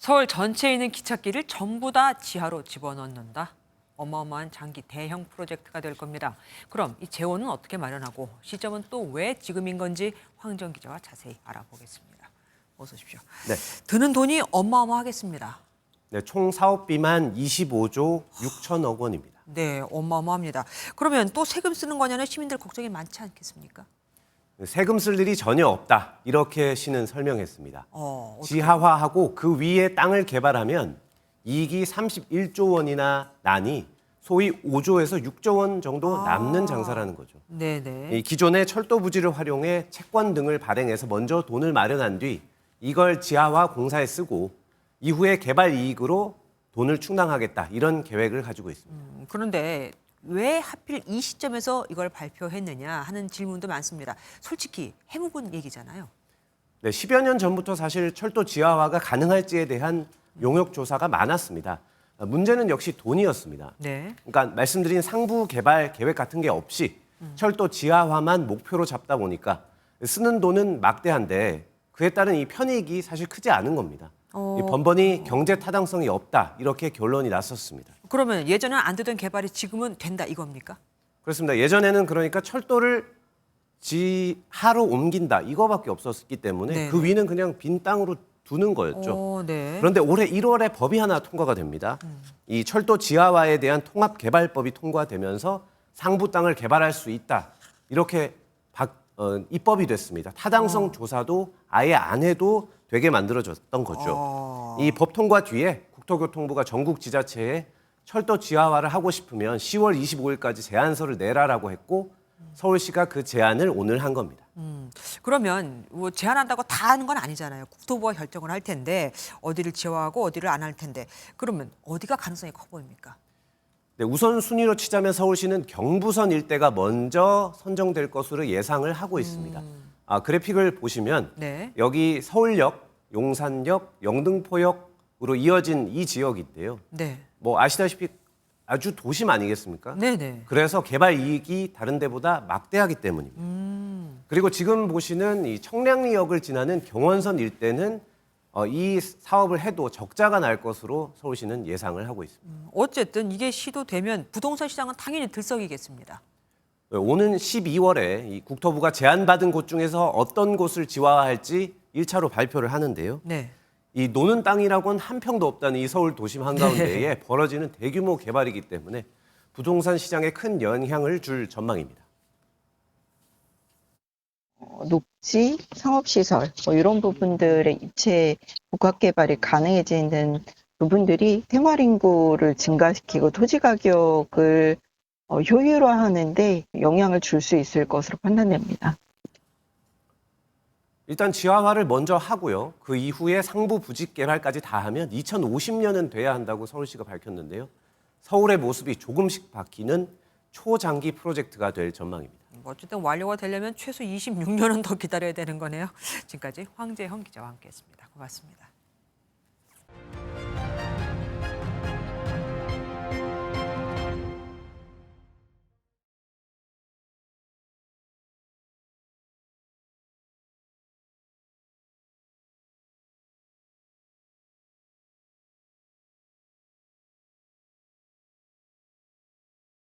서울 전체에 있는 기찻길을 전부 다 지하로 집어넣는다. 어마어마한 장기 대형 프로젝트가 될 겁니다. 그럼 이 재원은 어떻게 마련하고 시점은 또 왜 지금인 건지 황정 기자와 자세히 알아보겠습니다. 어서 오십시오. 네. 드는 돈이 어마어마하겠습니다. 네, 총 사업비만 25조 6천억 원입니다. 네, 어마어마합니다. 그러면 또 세금 쓰는 거냐는 시민들 걱정이 많지 않겠습니까? 세금 쓸 일이 전혀 없다. 이렇게 시는 설명했습니다. 어떻게? 지하화하고 그 위에 땅을 개발하면 이익이 31조 원이나 나니 소위 5조에서 6조 원 정도 남는 장사라는 거죠. 네네. 이 기존의 철도 부지를 활용해 채권 등을 발행해서 먼저 돈을 마련한 뒤 이걸 지하화 공사에 쓰고 이후에 개발 이익으로 돈을 충당하겠다. 이런 계획을 가지고 있습니다. 그런데 왜 하필 이 시점에서 이걸 발표했느냐 하는 질문도 많습니다. 솔직히 해묵은 얘기잖아요. 네, 10여 년 전부터 사실 철도 지하화가 가능할지에 대한 용역 조사가 많았습니다. 문제는 역시 돈이었습니다. 네. 그러니까 말씀드린 상부 개발 계획 같은 게 없이 철도 지하화만 목표로 잡다 보니까 쓰는 돈은 막대한데 그에 따른 이 편익이 사실 크지 않은 겁니다. 이 번번이 경제 타당성이 없다 이렇게 결론이 났었습니다. 그러면 예전에 안 되던 개발이 지금은 된다 이겁니까? 그렇습니다. 예전에는 그러니까 철도를 지하로 옮긴다 이거밖에 없었기 때문에 네. 그 위는 그냥 빈 땅으로 두는 거였죠. 네. 그런데 올해 1월에 법이 하나 통과가 됩니다. 이 철도 지하화에 대한 통합개발법이 통과되면서 상부 땅을 개발할 수 있다. 이렇게 입법이 됐습니다. 타당성 조사도 아예 안 해도 되게 만들어졌던 거죠. 이 법 통과 뒤에 국토교통부가 전국 지자체에 철도 지하화를 하고 싶으면 10월 25일까지 제안서를 내라라고 했고 서울시가 그 제안을 오늘 한 겁니다. 그러면 뭐 제한한다고 다 하는 건 아니잖아요. 국토부가 결정을 할 텐데 어디를 지화하고 어디를 안 할 텐데 그러면 어디가 가능성이 커 보입니까? 네, 우선 순위로 치자면 서울시는 경부선 일대가 먼저 선정될 것으로 예상을 하고 있습니다. 그래픽을 보시면 네. 여기 서울역, 용산역, 영등포역으로 이어진 이 지역인데요. 네. 뭐 아시다시피 아주 도심 아니겠습니까? 네네. 그래서 개발 이익이 다른 데보다 막대하기 때문입니다. 그리고 지금 보시는 이 청량리역을 지나는 경원선 일대는 이 사업을 해도 적자가 날 것으로 서울시는 예상을 하고 있습니다. 어쨌든 이게 시도되면 부동산 시장은 당연히 들썩이겠습니다. 오는 12월에 이 국토부가 제안받은 곳 중에서 어떤 곳을 지화할지 1차로 발표를 하는데요. 네. 이 노는 땅이라고는 한 평도 없다는 이 서울 도심 한가운데에 벌어지는 대규모 개발이기 때문에 부동산 시장에 큰 영향을 줄 전망입니다. 녹지, 상업시설 이런 부분들의 입체 복합 개발이 가능해지는 부분들이 생활인구를 증가시키고 토지 가격을 효율화하는 데 영향을 줄 수 있을 것으로 판단됩니다. 일단 지하화를 먼저 하고요. 그 이후에 상부 부지 개발까지 다 하면 2050년은 돼야 한다고 서울시가 밝혔는데요. 서울의 모습이 조금씩 바뀌는 초장기 프로젝트가 될 전망입니다. 어쨌든 완료가 되려면 최소 26년은 더 기다려야 되는 거네요. 지금까지 황재형 기자와 함께했습니다. 고맙습니다.